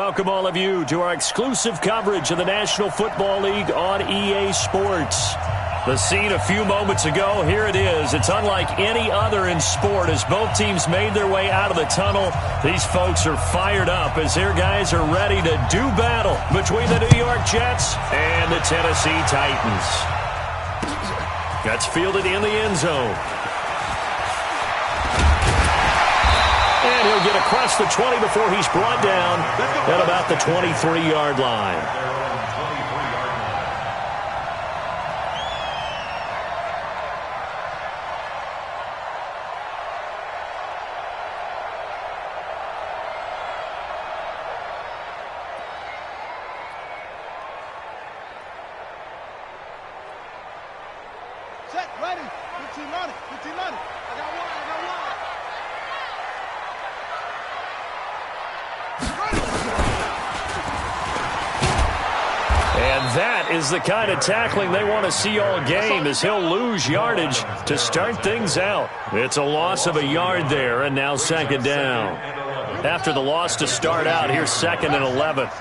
Welcome all of you to our exclusive coverage of the National Football League on EA Sports. The scene a few moments ago, here it is. It's unlike any other in sport as both teams made their way out of the tunnel. These folks are fired up as their guys are ready to do battle between the New York Jets and the Tennessee Titans. That's fielded in the end zone. And he'll get across the 20 before he's brought down at about the 23-yard line. Set, ready, 15 on it, 15 on it. I got one. And that is the kind of tackling they want to see all game as he'll lose yardage to start things out. It's a loss of a yard there, and now second down. After the loss to start out, here's 2nd and 11. Watch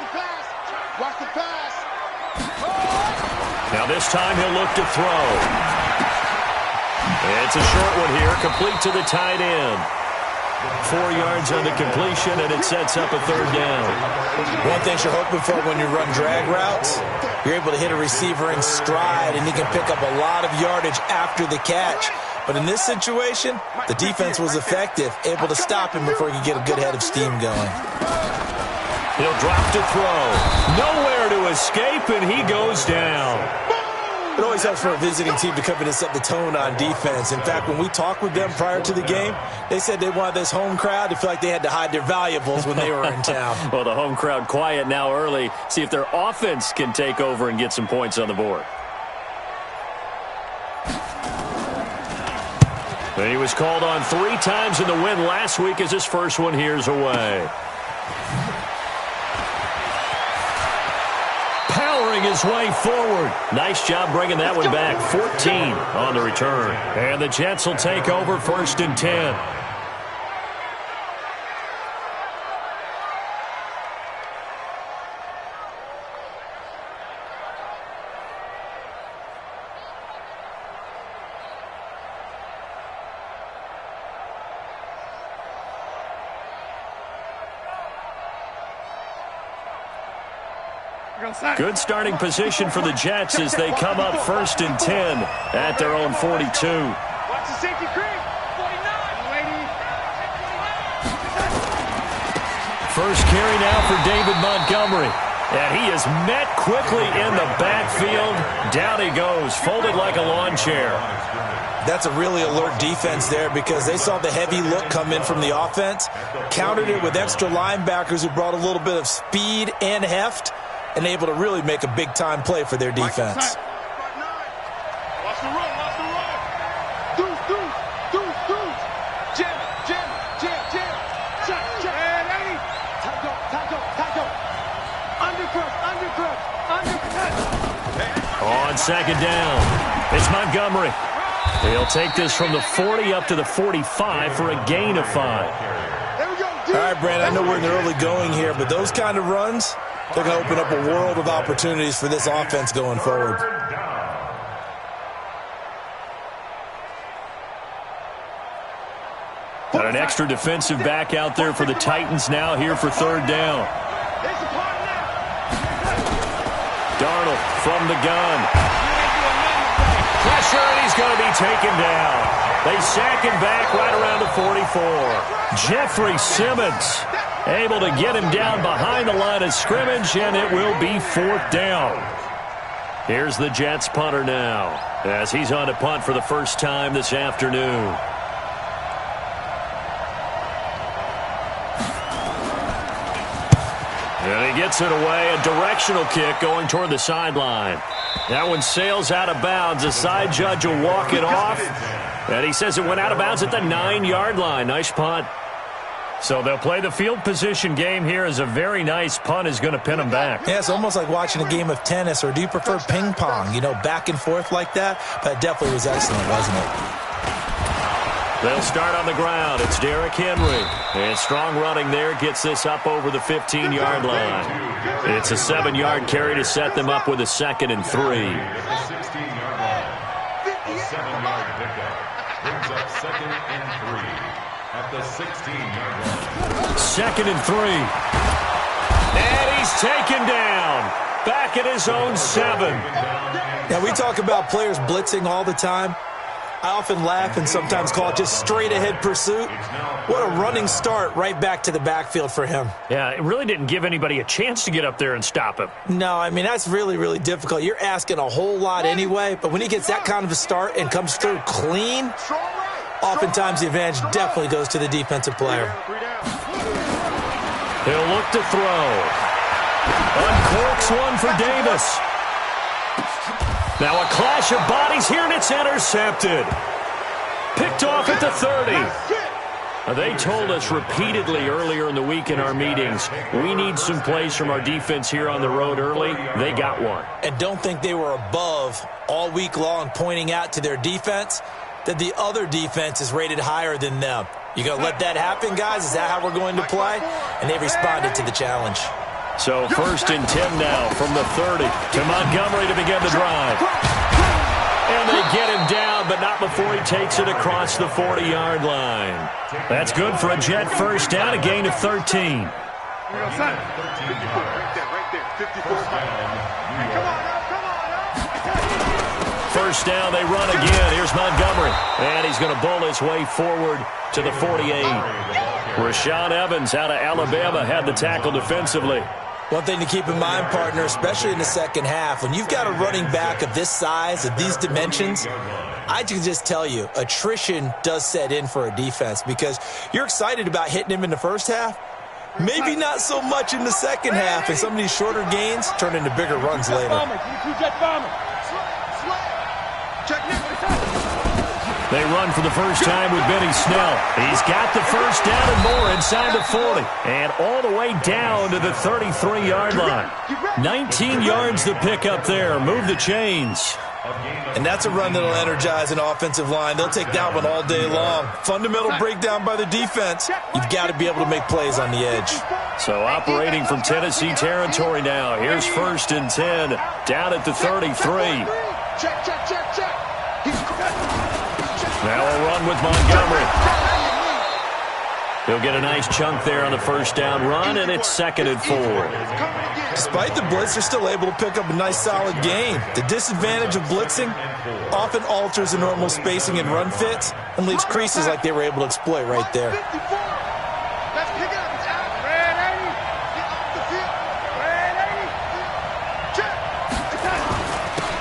the pass. Watch the pass. Now this time he'll look to throw. It's a short one here, complete to the tight end. 4 yards on the completion, and it sets up a third down. One thing you're hoping for when you run drag routes, you're able to hit a receiver in stride, and he can pick up a lot of yardage after the catch. But in this situation, the defense was effective, able to stop him before he could get a good head of steam going. He'll drop to throw. Nowhere to escape, and he goes down. It always helps for a visiting team to come in and set the tone on defense. In fact, when we talked with them prior to the game, they said they wanted this home crowd to feel like they had to hide their valuables when they were in town. Well, the home crowd quiet now early. See if their offense can take over and get some points on the board. And he was called on 3 times in the win last week as his first one here's away. Powering his way forward. Nice job bringing that one back. 14 on the return. And the Jets will take over 1st and 10. Good starting position for the Jets as they come up 1st and 10 at their own 42. Watch the safety creep. 49. First carry now for David Montgomery. And he is met quickly in the backfield. Down he goes, folded like a lawn chair. That's a really alert defense there because they saw the heavy look come in from the offense, countered it with extra linebackers who brought a little bit of speed and heft, and able to really make a big-time play for their defense. Watch the run, watch the run. Deuce. Jam. Shot. And 80. Tackle. Undercut. On 2nd down, it's Montgomery. He'll take this from the 40 up to the 45 for a gain of 5. There we go. All right, Brandon, I know we're in the early going here, but those kind of runs, they're going to open up a world of opportunities for this offense going forward. Got an extra defensive back out there for the Titans now here for 3rd down. Darnold from the gun. Pressure, and he's going to be taken down. They sack him back right around the 44. Jeffrey Simmons able to get him down behind the line of scrimmage, and it will be 4th down. Here's the Jets punter now as he's on to punt for the first time this afternoon. And he gets it away, a directional kick going toward the sideline. That one sails out of bounds. The side judge will walk it off, and he says it went out of bounds at the 9-yard line. Nice punt. So they'll play the field position game here as a very nice punt is going to pin them back. Yeah, it's almost like watching a game of tennis, or do you prefer ping pong, back and forth like that? But it definitely was excellent, wasn't it? They'll start on the ground. It's Derrick Henry. And strong running there gets this up over the 15-yard line. It's a 7-yard carry to set them up with a 2nd and 3. The 16-yard line. A 7-yard pickup brings up 2nd and 3 at the 16-yard line. 2nd and 3. And he's taken down. Back at his own 7. Now, we talk about players blitzing all the time. I often laugh and sometimes call it just straight-ahead pursuit. What a running start right back to the backfield for him. Yeah, it really didn't give anybody a chance to get up there and stop him. No, I mean, that's really, really difficult. You're asking a whole lot anyway, but when he gets that kind of a start and comes through clean, oftentimes the advantage definitely goes to the defensive player. He'll look to throw. Uncorks one for Davis. Now a clash of bodies here, and it's intercepted. Picked off at the 30. They told us repeatedly earlier in the week in our meetings, we need some plays from our defense here on the road early. They got one. And don't think they were above all week long pointing out to their defense that the other defense is rated higher than them. You going to let that happen, guys? Is that how we're going to play? And they responded to the challenge. So 1st and 10 now from the 30 to Montgomery to begin the drive. And they get him down, but not before he takes it across the 40-yard line. That's good for a Jet first down, a gain of 13. First down, they run again. Here's Montgomery. And he's going to bowl his way forward to the 48. Rashaan Evans out of Alabama had the tackle defensively. One thing to keep in mind, partner, especially in the second half, when you've got a running back of this size, of these dimensions, I can just tell you, attrition does set in for a defense because you're excited about hitting him in the first half, maybe not so much in the second half, and some of these shorter gains turn into bigger runs later. They run for the first time with Benny Snell. He's got the first down and more inside the 40. And all the way down to the 33-yard line. 19 yards to pick up there. Move the chains. And that's a run that'll energize an offensive line. They'll take that one all day long. Fundamental breakdown by the defense. You've got to be able to make plays on the edge. So operating from Tennessee territory now. Here's 1st and 10 down at the 33. Check. Now a run with Montgomery. He'll get a nice chunk there on the first down run, and it's 2nd and 4. Despite the blitz, they're still able to pick up a nice solid gain. The disadvantage of blitzing often alters the normal spacing and run fits and leaves creases like they were able to exploit right there.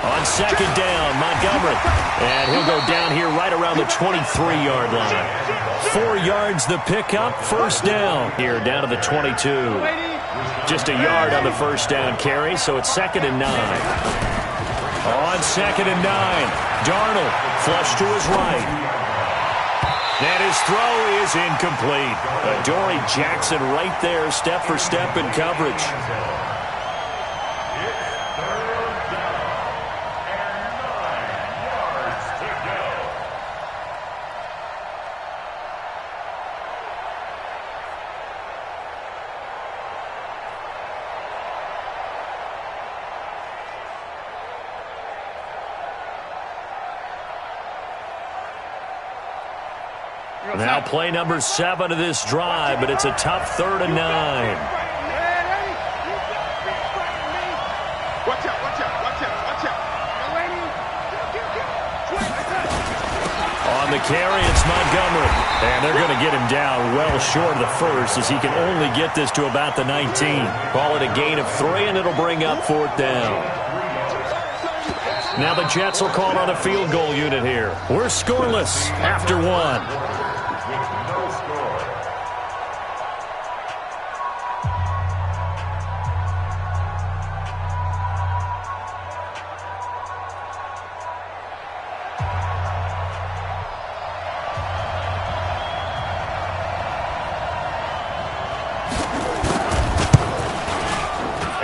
On 2nd down, Montgomery. And he'll go down here right around the 23-yard line. 4 yards the pickup, first down here down to the 22. Just a yard on the first down carry, so it's 2nd and 9. On 2nd and 9, Darnold flush to his right. And his throw is incomplete. Adoree Jackson right there, step for step in coverage. Now play number 7 of this drive, but it's a tough 3rd and 9. Watch out. On the carry, it's Montgomery. And they're going to get him down well short of the first as he can only get this to about the 19. Call it a gain of 3, and it'll bring up 4th down. Now the Jets will call on a field goal unit here. We're scoreless after 1.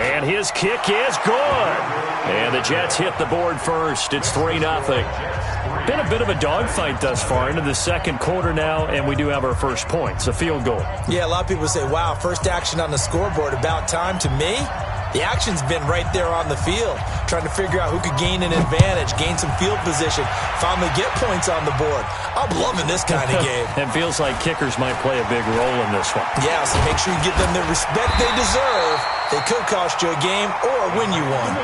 And his kick is good. And the Jets hit the board first. It's 3-0. Been a bit of a dogfight thus far into the second quarter now, and we do have our first points, a field goal. Yeah, a lot of people say, wow, first action on the scoreboard, about time. To me, the action's been right there on the field, trying to figure out who could gain an advantage, gain some field position, finally get points on the board. I'm loving this kind of game. It feels like kickers might play a big role in this one. Yeah, so make sure you give them the respect they deserve. They could cost you a game or win you one.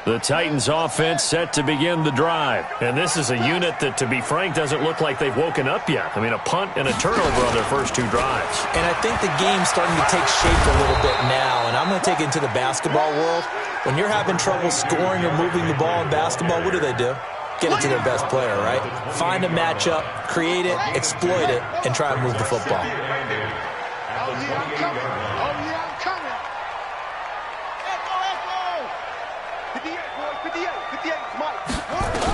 The Titans offense set to begin the drive. And this is a unit that, to be frank, doesn't look like they've woken up yet. I mean, a punt and a turnover on their first two drives. And I think the game's starting to take shape a little bit now. And I'm going to take it into the basketball world. When you're having trouble scoring or moving the ball in basketball, what do? Get it to their best player, right? Find a matchup, create it, exploit it, and try and move the football.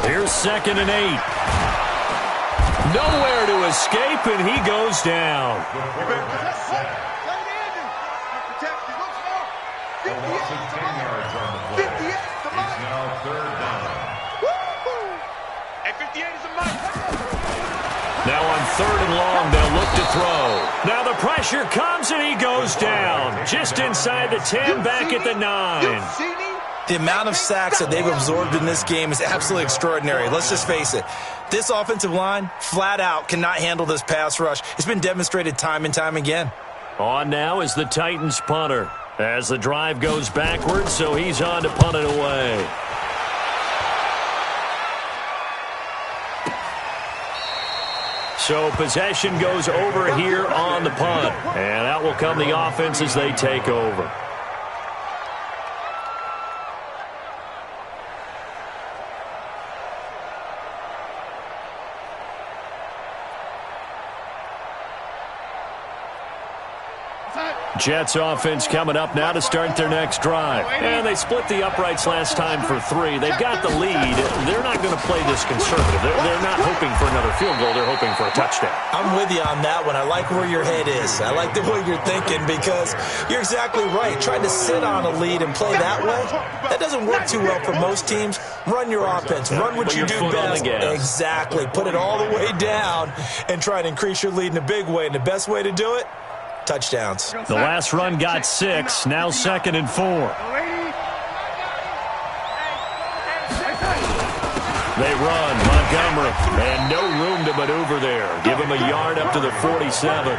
Here's 2nd and 8. Nowhere to escape, and he goes down. Now on 3rd and long, they'll look to throw. Now the pressure comes, and he goes down. Just inside the 10, back at the 9. The amount of sacks that they've absorbed in this game is absolutely extraordinary. Let's just face it. This offensive line, flat out, cannot handle this pass rush. It's been demonstrated time and time again. On now is the Titans punter. As the drive goes backwards, so he's on to punt it away. So possession goes over here on the punt. And out will come the offense as they take over. Jets offense coming up now to start their next drive. And they split the uprights last time for 3. They've got the lead. They're not going to play this conservative. They're not hoping for another field goal. They're hoping for a touchdown. I'm with you on that one. I like where your head is. I like the way you're thinking because you're exactly right. Trying to sit on a lead and play that way, that doesn't work too well for most teams. Run your offense. Run what you do best. Exactly. Put it all the way down and try to increase your lead in a big way. And the best way to do it, touchdowns. The last run got 6. Now 2nd and 4. They run. Montgomery. And no room to maneuver there. Give him a yard up to the 47.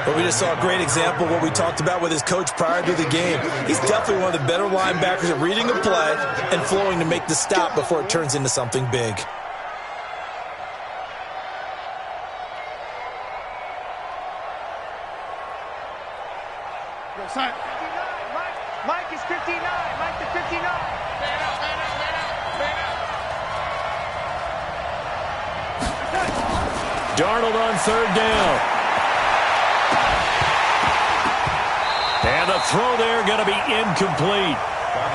But we just saw a great example of what we talked about with his coach prior to the game. He's definitely one of the better linebackers at reading a play and flowing to make the stop before it turns into something big. Mike is 59. Mike to 59. Darnold on 3rd down. And the throw there going to be incomplete.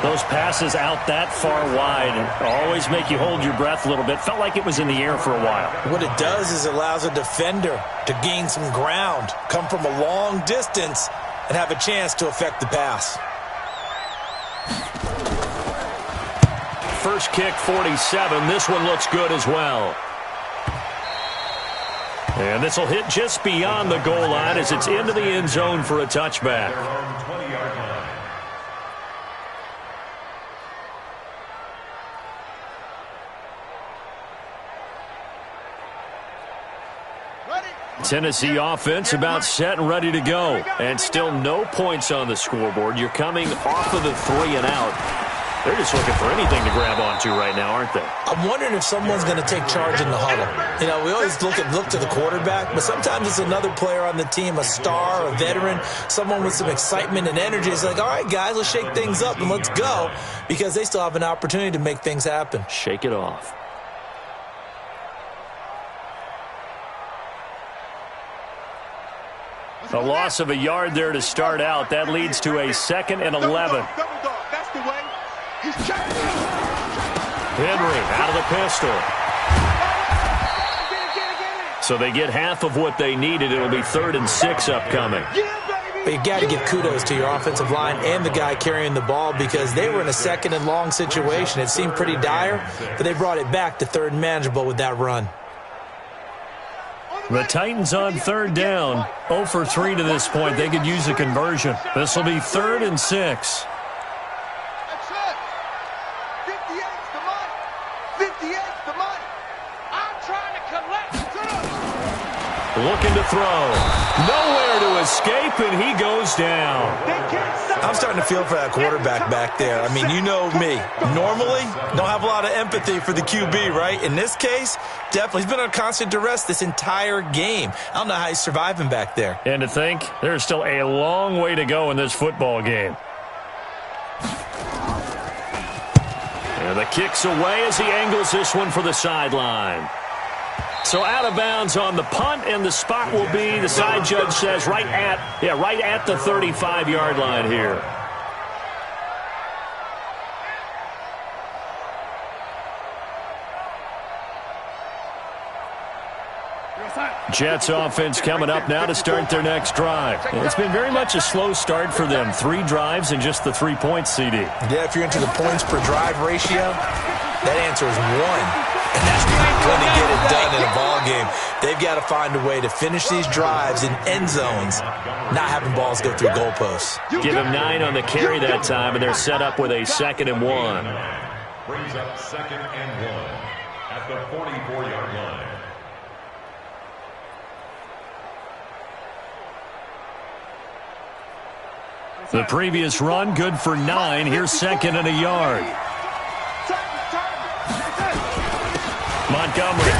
Those passes out that far wide always make you hold your breath a little bit. Felt like it was in the air for a while. What it does is it allows a defender to gain some ground, come from a long distance, and have a chance to affect the pass. First kick, 47. This one looks good as well. And this will hit just beyond the goal line as it's into the end zone for a touchback. Tennessee offense about set and ready to go. And still no points on the scoreboard. You're coming off of the 3 and out. They're just looking for anything to grab onto right now, aren't they? I'm wondering if someone's going to take charge in the huddle. You know, we always look to the quarterback, but sometimes it's another player on the team, a star, a veteran, someone with some excitement and energy. It's like, all right, guys, let's shake things up and let's go, because they still have an opportunity to make things happen. Shake it off. A loss of a yard there to start out. That leads to a 2nd and 11. That's the way. He's Henry out of the pistol. So they get half of what they needed. It'll be 3rd and 6 upcoming. But you got to give kudos to your offensive line and the guy carrying the ball because they were in a 2nd and long situation. It seemed pretty dire, but they brought it back to 3rd and manageable with that run. The Titans on 3rd down. 0 for 3 to this point. They could use a conversion. This will be 3rd and 6. That's it. 58's the money. 58's the money. I'm trying to collect. Looking to throw. Nowhere to escape, and he goes down. I'm starting to feel for that quarterback back there. I mean, you know me. Normally, don't have a lot of empathy for the QB, right? In this case, definitely. He's been on constant duress this entire game. I don't know how he's surviving back there. And to think, there's still a long way to go in this football game. And the kick's away as he angles this one for the sideline. So out of bounds on the punt, and the spot will be, the side judge says, right at the 35-yard line here. Jets offense coming up now to start their next drive. It's been very much a slow start for them. 3 drives and just the 3 points, CD. Yeah, if you're into the points per drive ratio, that answer is 1. And that's not going to get it done in a ball game. They've got to find a way to finish these drives in end zones, not having balls go through goalposts. Give him 9 on the carry that time, and they're set up with a 2nd and 1. Brings up 2nd and 1 at the 44-yard line. The previous run, good for 9. Here's 2nd and a yard. Montgomery.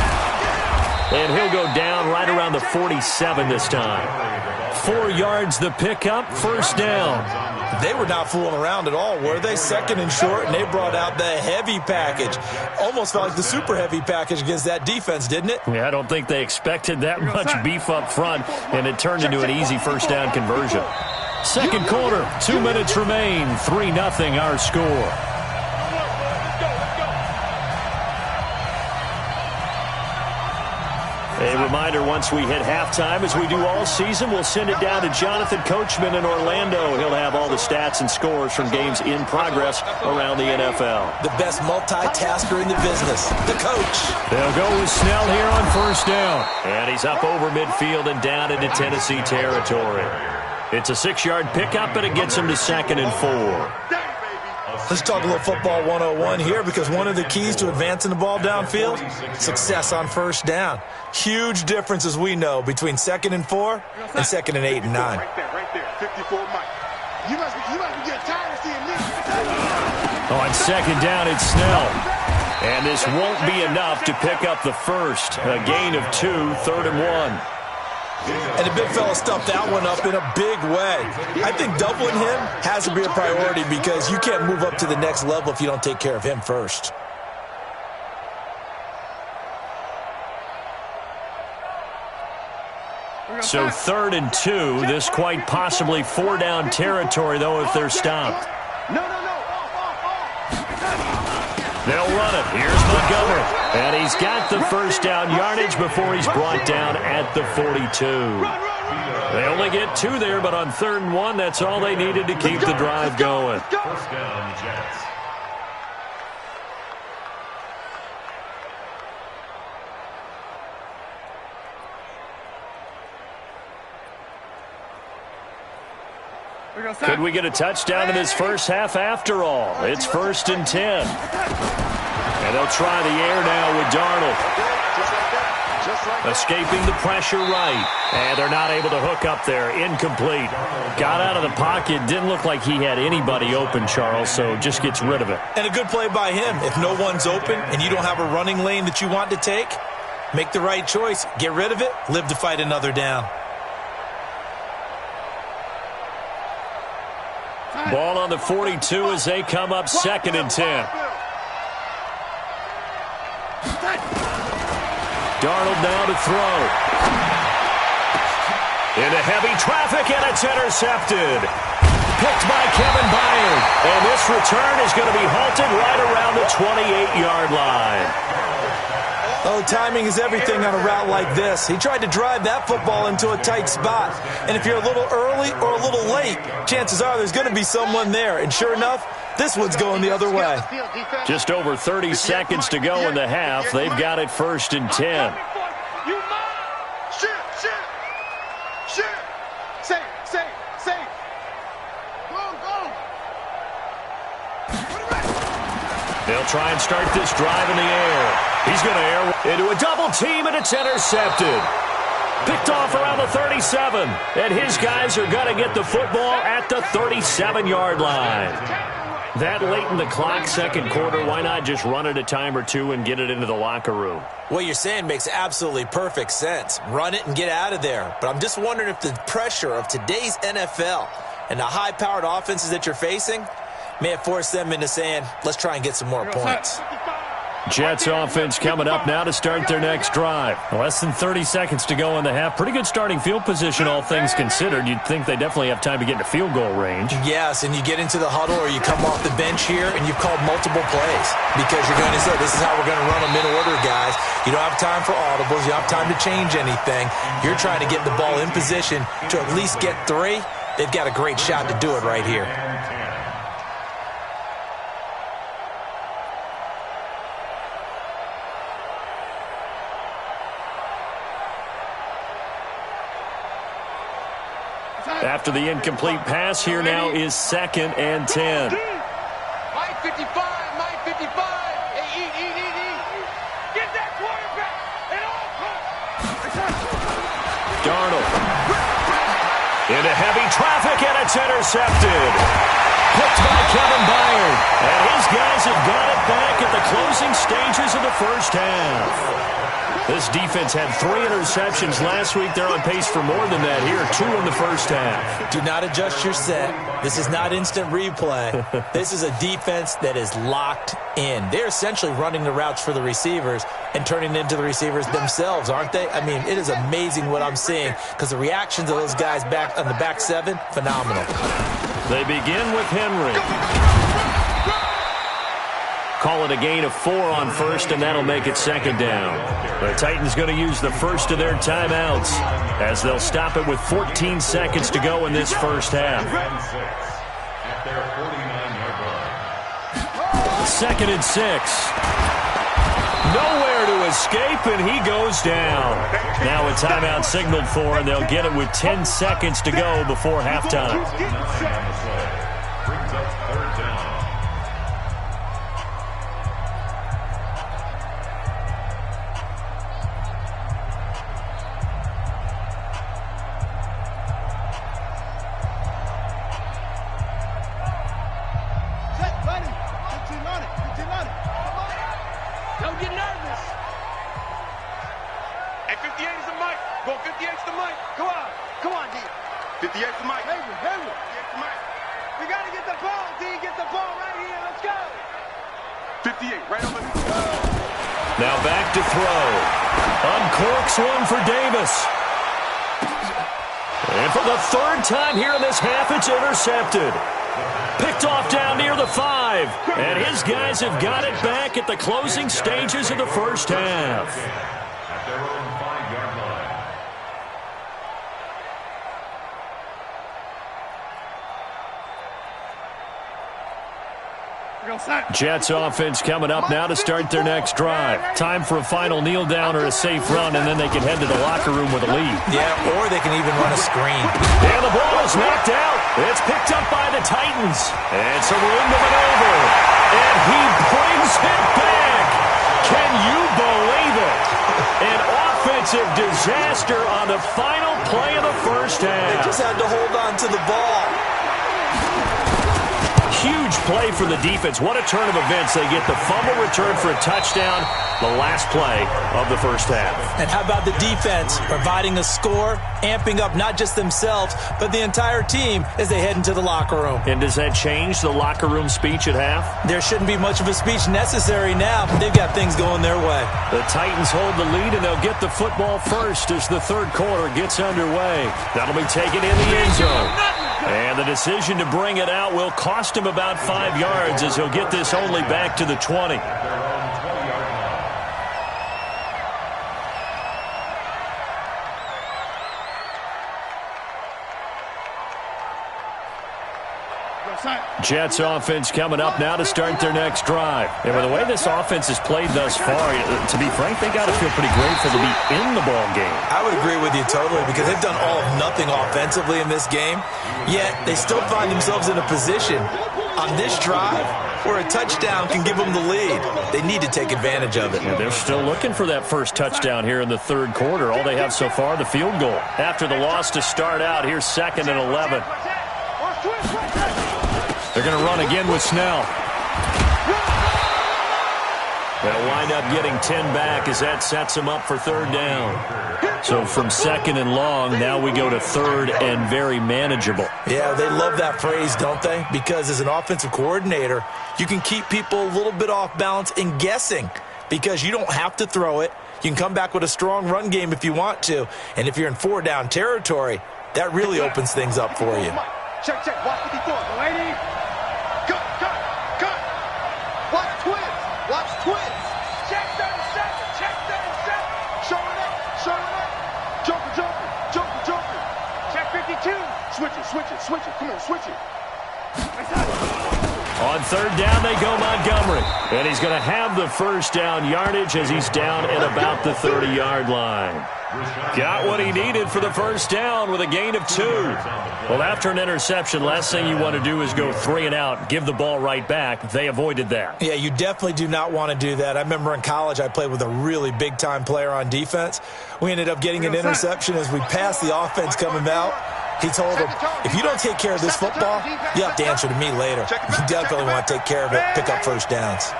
And he'll go down right around the 47 this time. 4 yards the pickup, 1st down. They were not fooling around at all, were they? 2nd and short, and they brought out the heavy package. Almost felt like the super heavy package against that defense, didn't it? Yeah, I don't think they expected that much beef up front, and it turned into an easy 1st down conversion. 2nd quarter, 2 minutes remain, 3-0 our score. A reminder, once we hit halftime, as we do all season, we'll send it down to Jonathan Coachman in Orlando. He'll have all the stats and scores from games in progress around the NFL. The best multitasker in the business, the coach. They'll go with Snell here on 1st down. And he's up over midfield and down into Tennessee territory. It's a 6-yard pickup, and it gets him to 2nd and 4. Let's talk a little football 101 here, because one of the keys to advancing the ball downfield, success on 1st down. Huge difference, as we know, between 2nd and 4 and 2nd and 8 and 9. Right there, 54 Mike. You must be getting tired of seeing me. On 2nd down, it's Snell. And this won't be enough to pick up the 1st. A gain of 2, 3rd and 1. And the big fella stuffed that one up in a big way. I think doubling him has to be a priority, because you can't move up to the next level if you don't take care of him first. So 3rd and 2. This quite possibly 4-down territory, though, if they're stopped. No. They'll run it. Here's Montgomery. And he's got the 1st down yardage before he's brought down at the 42. They only get 2 there, but on 3rd and 1, that's all they needed to keep the drive going. 1st down, Jets. Could we get a touchdown in this first half after all? It's 1st and 10. And they'll try the air now with Darnold. Escaping the pressure right. And they're not able to hook up there. Incomplete. Got out of the pocket. Didn't look like he had anybody open, Charles, so just gets rid of it. And a good play by him. If no one's open and you don't have a running lane that you want to take, make the right choice. Get rid of it. Live to fight another down. Ball on the 42 as they come up 2nd and 10. Darnold now to throw. Into heavy traffic, and it's intercepted. Picked by Kevin Byard. And this return is going to be halted right around the 28-yard line. Oh, timing is everything on a route like this. He tried to drive that football into a tight spot. And if you're a little early or a little late, chances are there's going to be sosomeone there. And sure enough, this one's going the other way. Just over 30 seconds to go in the half. They've got it 1st and 10. They'll try and start this drive in the air. He's going to air into a double team, and it's intercepted. Picked off around the 37, and his guys are going to get the football at the 37-yard line. That late in the clock, second quarter, why not just run it a time or two and get it into the locker room? What you're saying makes absolutely perfect sense. Run it and get out of there. But I'm just wondering if the pressure of today's NFL and the high-powered offenses that you're facing may have forced them into saying, let's try and get some more points. Jets offense coming up now to start their next drive. Less than 30 seconds to go in the half. Pretty good starting field position, all things considered. You'd think they definitely have time to get into field goal range. Yes, and you get into the huddle or you come off the bench here and you've called multiple plays because you're going to say, this is how we're going to run them in order, guys. You don't have time for audibles. You don't have time to change anything. You're trying to get the ball in position to at least get 3. They've got a great shot to do it right here. After the incomplete pass, here now is 2nd and 10. Mike 55, Mike 55. Hey, eat. Get that quarterback at all costs. Darnold. Into heavy traffic, and it's intercepted. Picked by Kevin Byard. And his guys have got it back at the closing stages of the first half. This defense had 3 interceptions last week. They're on pace for more than that here. 2 in the first half. Do not adjust your set. This is not instant replay. This is a defense that is locked in. They're essentially running the routes for the receivers and turning into the receivers themselves, aren't they? I mean, it is amazing what I'm seeing because the reactions of those guys back on the back 7, phenomenal. They begin with Henry. Call it a gain of 4 on first, and that'll make it 2nd down. The Titans going to use the first of their timeouts as they'll stop it with 14 seconds to go in this first half. At their 49-yard line. 2nd and 6. Nowhere to escape, and he goes down. Now a timeout signaled for, and they'll get it with 10 seconds to go before halftime. Brings up 3rd down. Don't get nervous. Hey, 58 is the mic. Go, 58's the mic. Come on, D. 58's the mic. Hayward. 58's the mic. We got to get the ball, D. Get the ball right here. Let's go. 58, right over there. Now back to throw. Uncorks one for Davis. And for the 3rd time here in this half, it's intercepted. Picked off down near the 5. And his guys have got it back at the closing stages of the first half. At their own 5-yard line. Jets offense coming up now to start their next drive. Time for a final kneel down or a safe run, and then they can head to the locker room with a lead. Yeah, or they can even run a screen. And the ball is knocked out. It's picked up by the Titans. And some room to maneuver. And he brings it back. Can you believe it? An offensive disaster on the final play of the first half. They just had to hold on to the ball. huge play for the defense. What a turn of events. They get the fumble return for a touchdown, the last play of the first half. And how about the defense providing a score, amping up not just themselves, but the entire team as they head into the locker room. And does that change the locker room speech at half? There shouldn't be much of a speech necessary now. They've got things going their way. The Titans hold the lead, and they'll get the football first as the third quarter gets underway. That'll be taken in the end zone. And the decision to bring it out will cost him about 5 yards as he'll get this only back to the 20. Jets offense coming up now to start their next drive. And with the way this offense has played thus far, to be frank, they got to feel pretty grateful to be in the ball game. I would agree with you totally because they've done all of nothing offensively in this game, yet they still find themselves in a position on this drive where a touchdown can give them the lead. They need to take advantage of it. Yeah, they're still looking for that first touchdown here in the third quarter. All they have so far, the field goal. After the loss to start out, here's 2nd and 11. They're going to run again with Snell. They'll wind up getting 10 back as that sets them up for third down. So from 2nd and long, now we go to 3rd and very manageable. Yeah, they love that phrase, don't they? Because as an offensive coordinator, you can keep people a little bit off balance and guessing because you don't have to throw it. You can come back with a strong run game if you want to. And if you're in 4-down territory, that really opens things up for you. Check. Watch what he's doing, lady. Cut. Watch twins. Check 37. Show it up. Joker. Check 52. Switch it. Come on, switch it. On 3rd down, they go Montgomery. And he's going to have the first down yardage as he's down at about the 30-yard line. Got what he needed for the first down with a gain of 2. Well, after an interception, last thing you want to do is go 3 and out, give the ball right back. They avoided that. Yeah, you definitely do not want to do that. I remember in college I played with a really big-time player on defense. We ended up getting an interception as we passed the offense coming out. He told him, if you don't take care of this football, you have to answer to me later. You definitely want to take care of it, pick up first downs.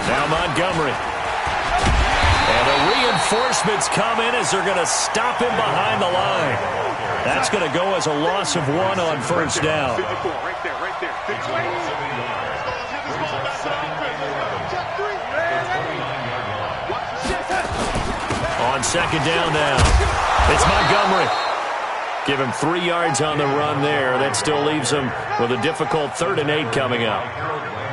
Now Montgomery. And the reinforcements come in as they're going to stop him behind the line. That's going to go as a loss of 1 on first down. Right there. On 2nd down now, it's Montgomery. Give him 3 yards on the run there. That still leaves him with a difficult 3rd and 8 coming up.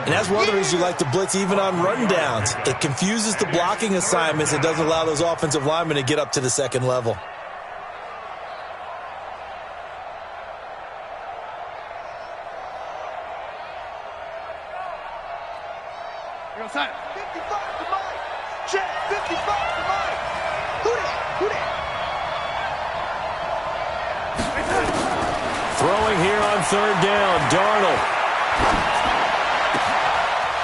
And that's one of the reasons you like to blitz even on run downs. It confuses the blocking assignments. It doesn't allow those offensive linemen to get up to the 2nd level. Throwing here on 3rd down, Darnold.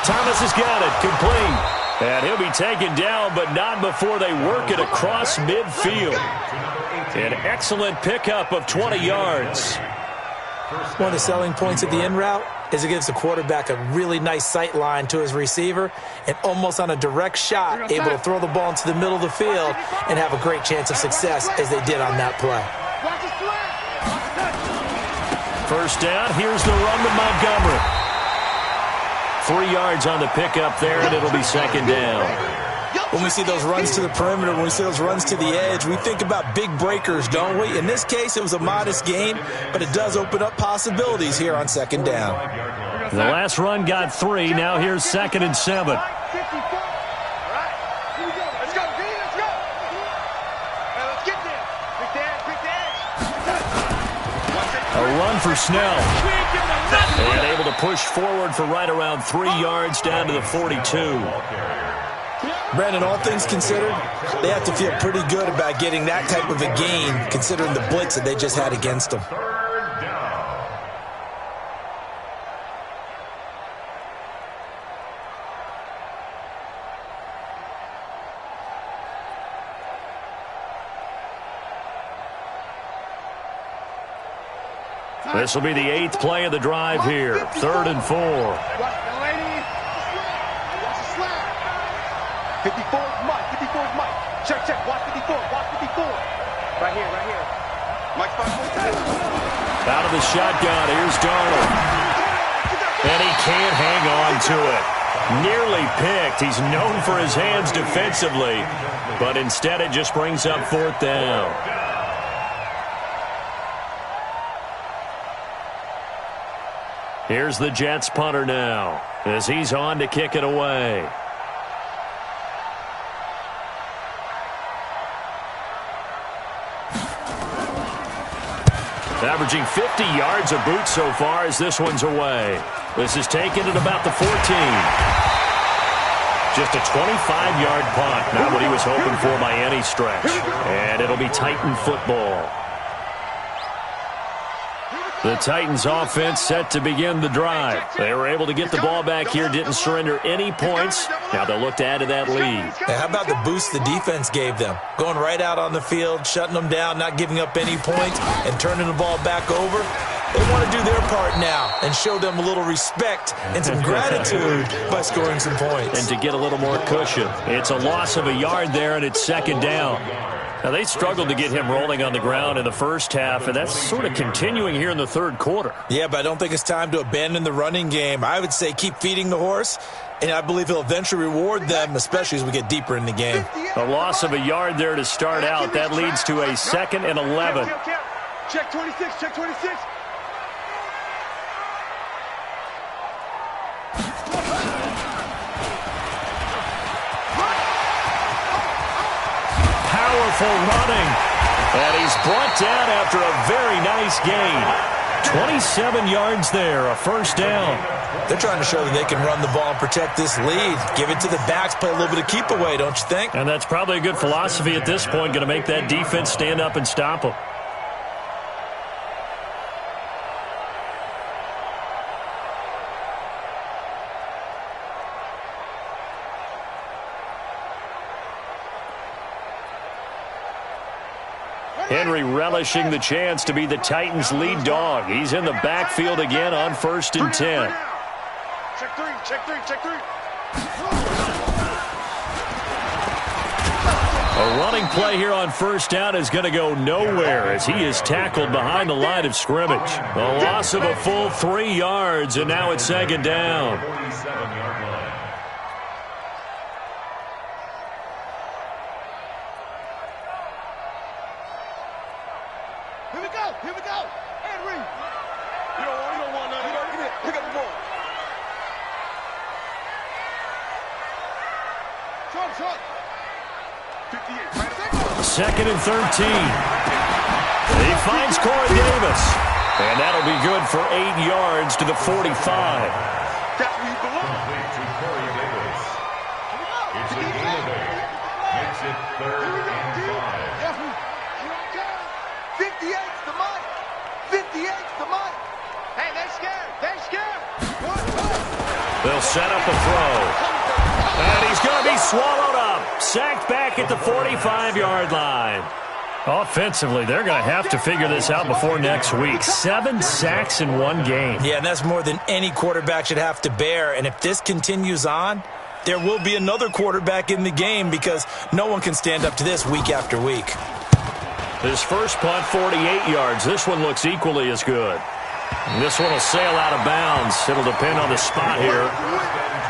Thomas has got it, complete. And he'll be taken down, but not before they work it across midfield. An excellent pickup of 20 yards. One of the selling points of the in route is it gives the quarterback a really nice sight line to his receiver and almost on a direct shot able to throw the ball into the middle of the field and have a great chance of success as they did on that play. First down, here's the run with Montgomery. 3 yards on the pickup there, and it'll be 2nd down. When we see those runs to the perimeter, when we see those runs to the edge, we think about big breakers, don't we? In this case, it was a modest gain, but it does open up possibilities here on 2nd down. The last run got 3. Now here's 2nd and 7. A run for Snell. And able to push forward for right around 3 yards down to the 42. Brandon, all things considered, they have to feel pretty good about getting that type of a gain considering the blitz that they just had against them. This will be the 8th play of the drive here. 3rd and 4. 54 is Mike. 54 is Mike. Check, check. Watch 54. Watch 54. Right here, right here. Mike's 5 Out of the shotgun. Here's Darnold. And he can't hang on to it. Nearly picked. He's known for his hands defensively, but instead it just brings up 4th down. Here's the Jets punter now as he's on to kick it away. Averaging 50 yards a boot so far as this one's away. This is taken at about the 14. Just a 25-yard punt. Not what he was hoping for by any stretch. And it'll be Titan football. The Titans offense set to begin the drive. They were able to get the ball back here, didn't surrender any points. Now they'll look to add to that lead. Now, how about the boost the defense gave them? Going right out on the field, shutting them down, not giving up any points, and turning the ball back over. They want to do their part now and show them a little respect and some gratitude by scoring some points. And to get a little more cushion. It's a loss of a yard there, and it's 2nd down. Now, they struggled to get him rolling on the ground in the first half, and that's sort of continuing here in the 3rd quarter. Yeah, but I don't think it's time to abandon the running game. I would say keep feeding the horse, and I believe he'll eventually reward them, especially as we get deeper in the game. A loss of a yard there to start out. That leads to a 2nd and 11. Check 26, check 26. Powerful running. And he's brought down after a very nice gain. 27 yards there, a 1st down. They're trying to show that they can run the ball and protect this lead. Give it to the backs, play a little bit of keep away, don't you think? And that's probably a good philosophy at this point, going to make that defense stand up and stop them. Henry relishing the chance to be the Titans' lead dog. He's in the backfield again on 1st and 10. Check 3, check 3, check 3. A running play here on 1st down is going to go nowhere as he is tackled behind the line of scrimmage. A loss of a full 3 yards, and now it's 2nd down. 47-yard line. Here we go, here we go. Henry. You don't want none. Get it. Pick up the ball. Short. 58, right? 2nd and 13. He finds Corey Davis. And that'll be good for 8 yards to the 45. That's where you belong. Complete to Corey Davis. It's a gain of 8. Makes it 3rd and 5. 58's the mic. 58's the mic. Hey, they're scared. They're scared. They'll set up a throw. And he's going to be swallowed up. Sacked back at the 45-yard line. Offensively, they're going to have to figure this out before next week. 7 sacks in 1 game. Yeah, and that's more than any quarterback should have to bear. And if this continues on, there will be another quarterback in the game because no one can stand up to this week after week. His first punt, 48 yards. This one looks equally as good. And this one will sail out of bounds. It'll depend on the spot here.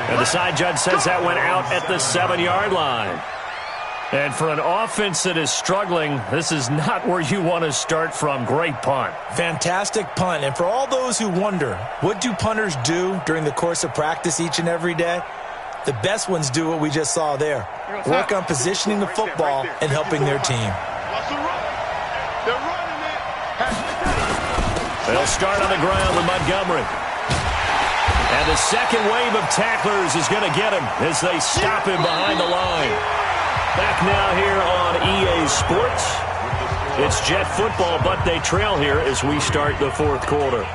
And the side judge says that went out at the 7-yard line. And for an offense that is struggling, this is not where you want to start from. Great punt. Fantastic punt. And for all those who wonder, what do punters do during the course of practice each and every day? The best ones do what we just saw there. Work on positioning the football and helping their team. They're running it. They'll start on the ground with Montgomery. And the second wave of tacklers is going to get him as they stop him behind the line. Back now here on EA Sports. It's Jet football, but they trail here as we start the 4th quarter.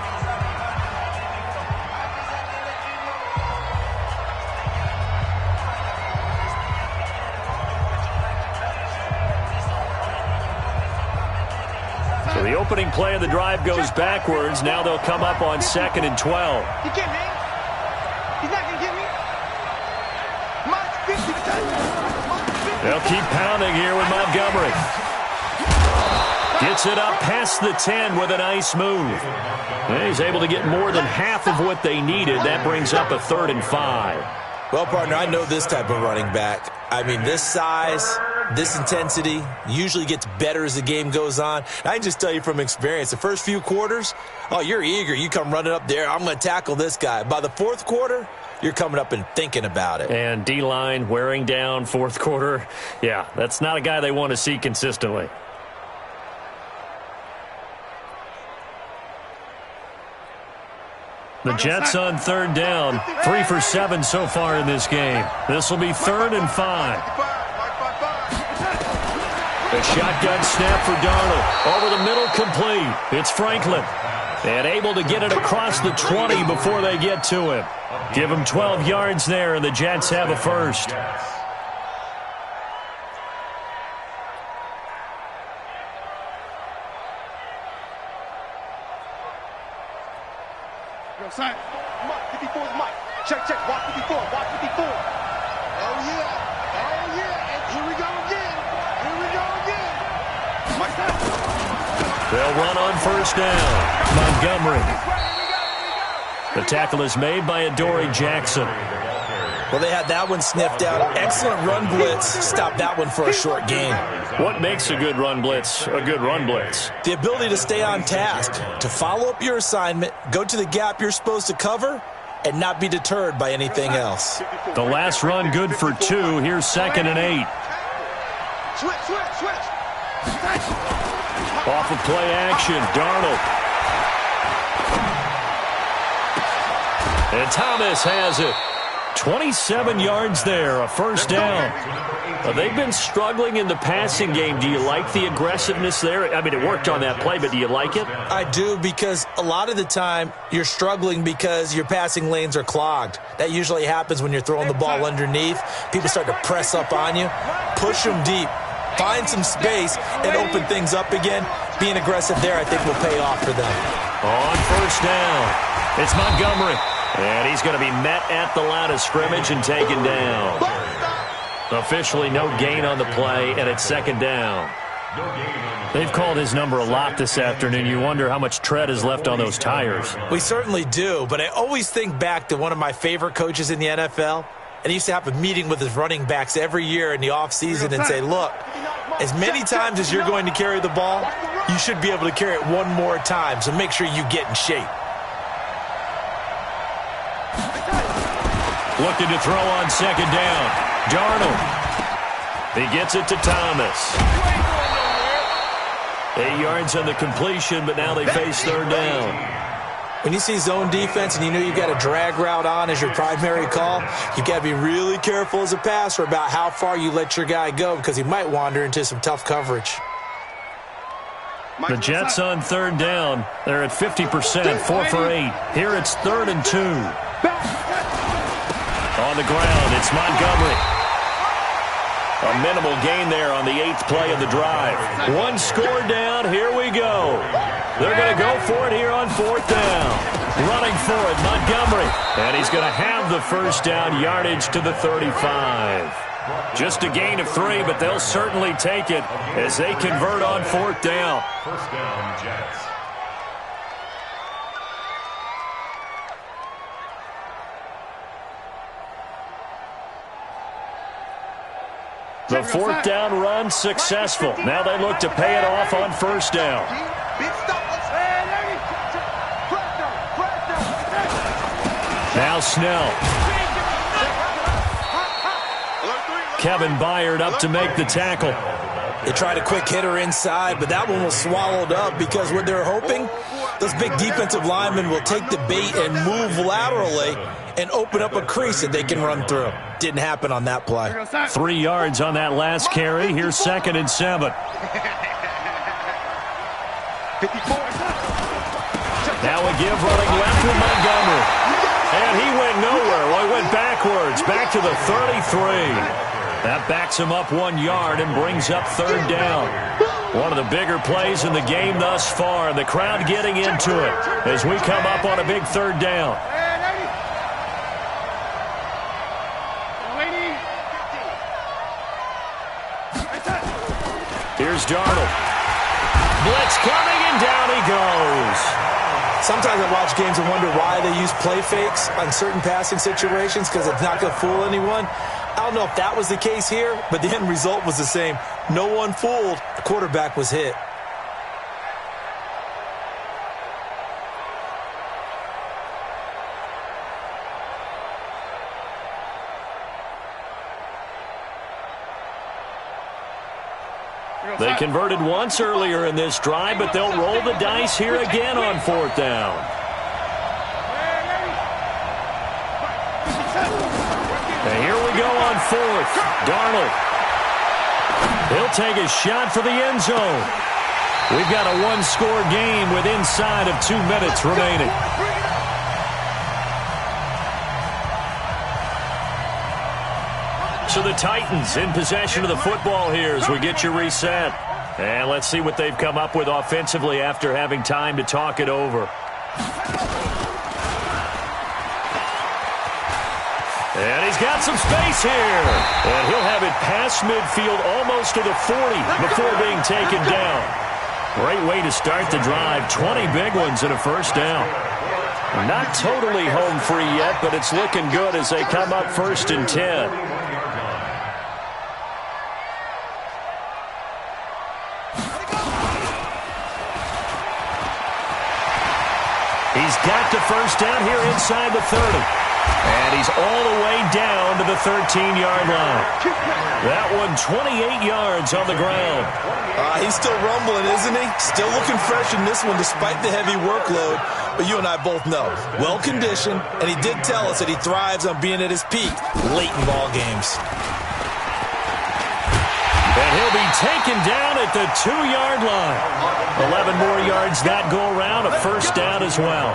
So the opening play of the drive goes backwards. Now they'll come up on 2nd and 12. He can't hang. He's not going to get me. They'll keep pounding here with Montgomery. Gets it up past the 10 with a nice move. And he's able to get more than half of what they needed. That brings up a 3rd and 5. Well, partner, I know this type of running back. I mean, this size, this intensity usually gets better as the game goes on. I can just tell you from experience, the first few quarters, oh, you're eager. You come running up there, I'm going to tackle this guy. By the 4th quarter, you're coming up and thinking about it. And D-line wearing down 4th quarter. Yeah, that's not a guy they want to see consistently. The Jets on 3rd down. 3 for 7 so far in this game. This will be 3rd and 5. A shotgun snap for Darnold. Over the middle, complete. It's Franklin. And able to get it across the 20 before they get to him. Give him 12 yards there, and the Jets have a first. Mike, 54 is Mike. Check, watch 54, watch 54. Oh, yeah. And here we go again. Mike, they'll run on 1st down. Montgomery. The tackle is made by Adoree Jackson. Well, they had that one sniffed out. Excellent run blitz. Stop that one for a short gain. What makes a good run blitz a good run blitz? The ability to stay on task, to follow up your assignment, go to the gap you're supposed to cover, and not be deterred by anything else. The last run good for 2. Here's 2nd and 8. Switch. Off of play action, Darnold. And Thomas has it. 27 yards there, a 1st down. They've been struggling in the passing game. Do you like the aggressiveness there? I mean, it worked on that play, but do you like it? I do, because a lot of the time you're struggling because your passing lanes are clogged. That usually happens when you're throwing the ball underneath. People start to press up on you. Push them deep. Find some space and open things up again. Being aggressive there, I think, will pay off for them. On 1st down, it's Montgomery. And he's going to be met at the line of scrimmage and taken down. Officially no gain on the play, and it's 2nd down. They've called his number a lot this afternoon. You wonder how much tread is left on those tires. We certainly do, but I always think back to one of my favorite coaches in the NFL. And he used to have a meeting with his running backs every year in the offseason and say, look, as many times as you're going to carry the ball, you should be able to carry it one more time, so make sure you get in shape. Looking to throw on 2nd down. Darnold. He gets it to Thomas. 8 yards on the completion, but now they face 3rd down. When you see zone defense and you know you've got a drag route on as your primary call, you've got to be really careful as a passer about how far you let your guy go, because he might wander into some tough coverage. The Jets on 3rd down. They're at 50%, 4 for 8. Here it's 3rd and 2. On the ground, it's Montgomery. A minimal gain there on the 8th play of the drive. One score down, here we go. They're going to go for it here on 4th down. Running for it, Montgomery. And he's going to have the 1st down, yardage to the 35. Just a gain of 3, but they'll certainly take it as they convert on 4th down. 1st down, Jets. The 4th down run successful. Now they look to pay it off on 1st down. Now Snell. Kevin Byard up to make the tackle. They tried a quick hitter inside, but that one was swallowed up because what they're hoping, those big defensive linemen will take the bait and move laterally and open up a crease that they can run through. Didn't happen on that play. 3 yards on that last carry. Here's 2nd and 7. Now a give running left with Montgomery. And he went nowhere. Well, he went backwards, back to the 33. That backs him up 1 yard and brings up 3rd down. One of the bigger plays in the game thus far, and the crowd getting into it as we come up on a big third down. Here's Darnold. Blitz coming, and down he goes. Sometimes I watch games and wonder why they use play fakes on certain passing situations, because it's not going to fool anyone. I don't know if that was the case here, but the end result was the same. No one fooled. The quarterback was hit. They converted once earlier in this drive, but they'll roll the dice here again on fourth down. And here we go on fourth. Darnold. He'll take a shot for the end zone. We've got a one-score game with inside of 2 minutes remaining. So the Titans in possession of the football here as we get you reset. And let's see what they've come up with offensively after having time to talk it over. And he's got some space here. And he'll have it past midfield almost to the 40 before being taken down. Great way to start the drive. 20 big ones and a first down. Not totally home free yet, but it's looking good as they come up 1st and 10. He's got the first down here inside the 30. And he's all the way down to the 13-yard line. That one 28 yards on the ground. He's still rumbling, isn't he? Still looking fresh in this one despite the heavy workload. But you and I both know, well-conditioned, and he did tell us that he thrives on being at his peak late in ball games. And he'll be taken down at the 2-yard line. 11 more yards that go around, a first down as well.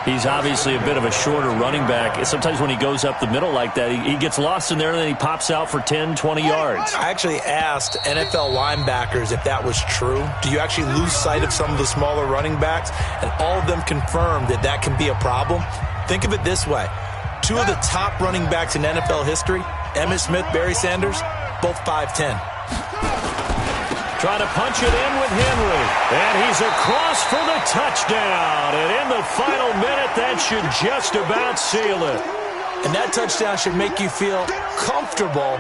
He's obviously a bit of a shorter running back. Sometimes when he goes up the middle like that, he gets lost in there and then he pops out for 10, 20 yards. I actually asked NFL linebackers if that was true. Do you actually lose sight of some of the smaller running backs? And all of them confirmed that that can be a problem. Think of it this way. 2 of the top running backs in NFL history, Emmitt Smith, Barry Sanders, both 5'10". Trying to punch it in with Henry. And he's across for the touchdown. And in the final minute, that should just about seal it. And that touchdown should make you feel comfortable.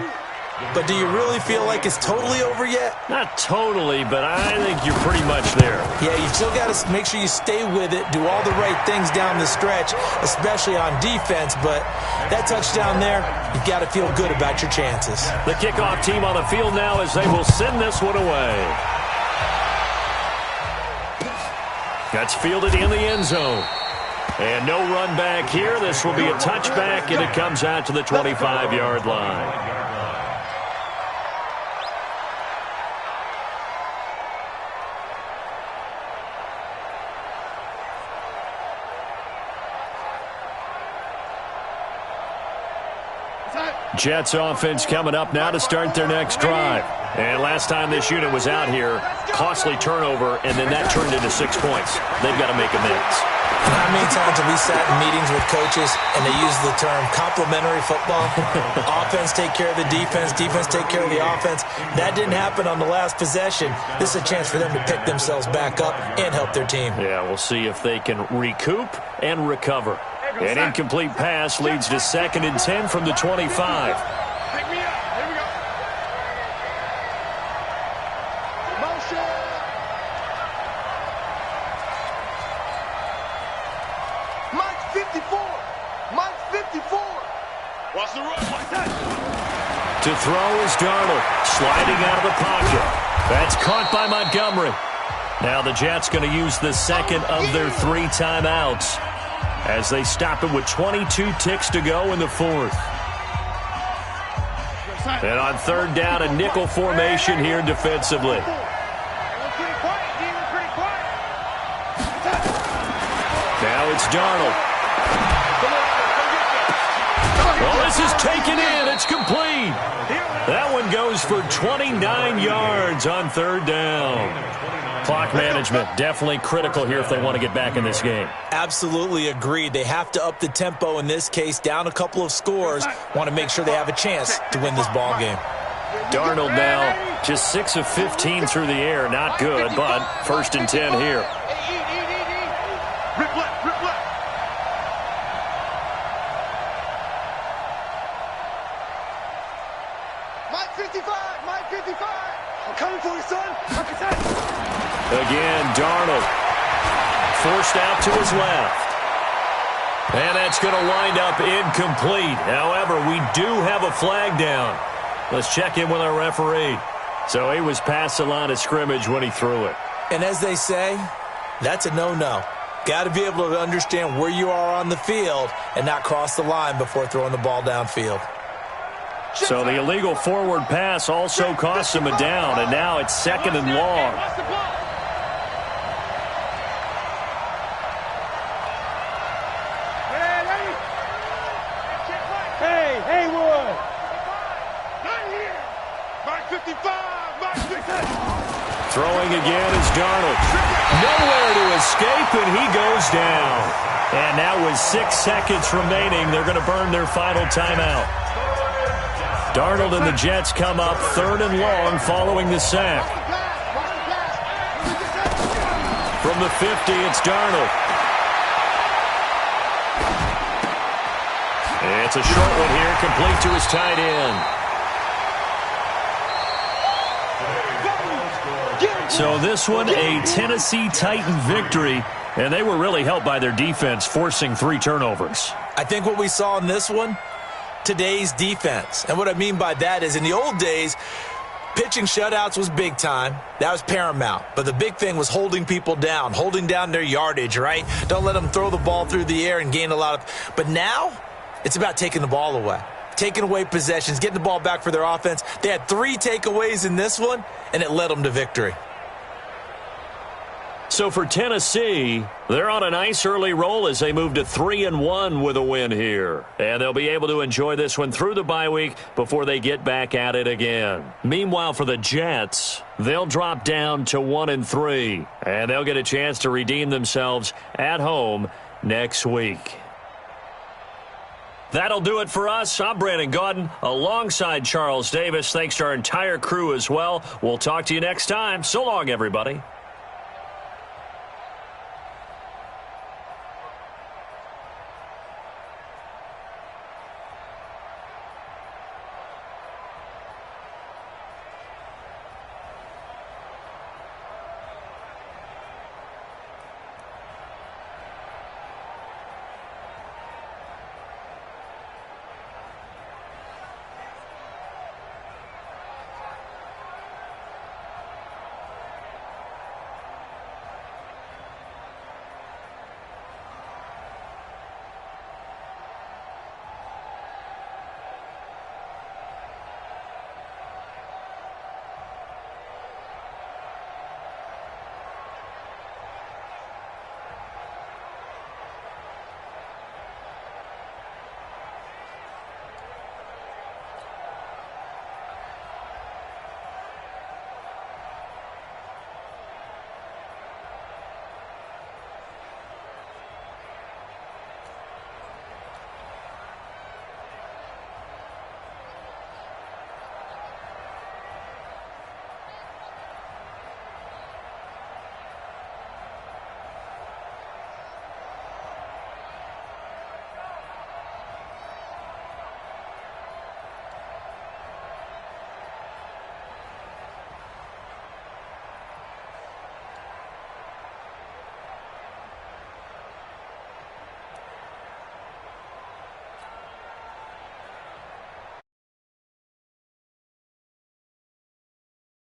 But do you really feel like it's totally over yet? Not totally, but I think you're pretty much there. Yeah, you still got to make sure you stay with it, do all the right things down the stretch, especially on defense. But that touchdown there, you've got to feel good about your chances. The kickoff team on the field now as they will send this one away. That's fielded in the end zone. And no run back here. This will be a touchback, and it comes out to the 25-yard line. Jets offense coming up now to start their next drive. And last time this unit was out here, costly turnover, and then that turned into 6 points. They've got to make amends. How many times have we sat in meetings with coaches and they use the term complementary football? Offense take care of the defense, defense take care of the offense. That didn't happen on the last possession. This is a chance for them to pick themselves back up and help their team. Yeah, we'll see if they can recoup and recover. An incomplete pass leads to 2nd and 10 from the 25. Pick me up. Here we go. Motion. Mike 54. Mike 54. Watch the run. Like that. To throw is Darnold, sliding out of the pocket. That's caught by Montgomery. Now the Jets going to use the second of their 3 timeouts as they stop it with 22 ticks to go in the 4th. And on 3rd down, a nickel formation here defensively. Now it's Darnold. Well, this is taken in. It's complete. That one goes goes for 29 yards on third down. Clock management definitely critical here if they want to get back in this game. Absolutely agreed. They have to up the tempo in this case, down a couple of scores. Want to make sure they have a chance to win this ball game. Darnold now just 6 of 15 through the air. Not good, but 1st and 10 here. Rip left, rip left. Mike 55, Mike 55. I'm coming for you, son. Again, Darnold forced out to his left. And that's going to wind up incomplete. However, we do have a flag down. Let's check in with our referee. So he was past the line of scrimmage when he threw it. And as they say, that's a no-no. Got to be able to understand where you are on the field and not cross the line before throwing the ball downfield. So the illegal forward pass also cost him a down, and now it's 2nd and long. Hey, Haywood. Not here. Mike 55, Mike 55. Throwing again is Darnold. Nowhere to escape, and he goes down. And now with 6 seconds remaining, they're going to burn their final timeout. Darnold and the Jets come up 3rd and long following the sack. From the 50, it's Darnold. It's a short one here, complete to his tight end. So this one, a Tennessee Titan victory, and they were really helped by their defense, forcing 3 turnovers. I think what we saw in this one, today's defense. And what I mean by that is in the old days, pitching shutouts was big time. That was paramount. But the big thing was holding people down, holding down their yardage, right? Don't let them throw the ball through the air and gain a lot of... But now, it's about taking the ball away. Taking away possessions, getting the ball back for their offense. They had 3 takeaways in this one, and it led them to victory. So for Tennessee, they're on a nice early roll as they move to 3-1 with a win here. And they'll be able to enjoy this one through the bye week before they get back at it again. Meanwhile, for the Jets, they'll drop down to 1-3. And they'll get a chance to redeem themselves at home next week. That'll do it for us. I'm Brandon Gaudin alongside Charles Davis. Thanks to our entire crew as well. We'll talk to you next time. So long, everybody.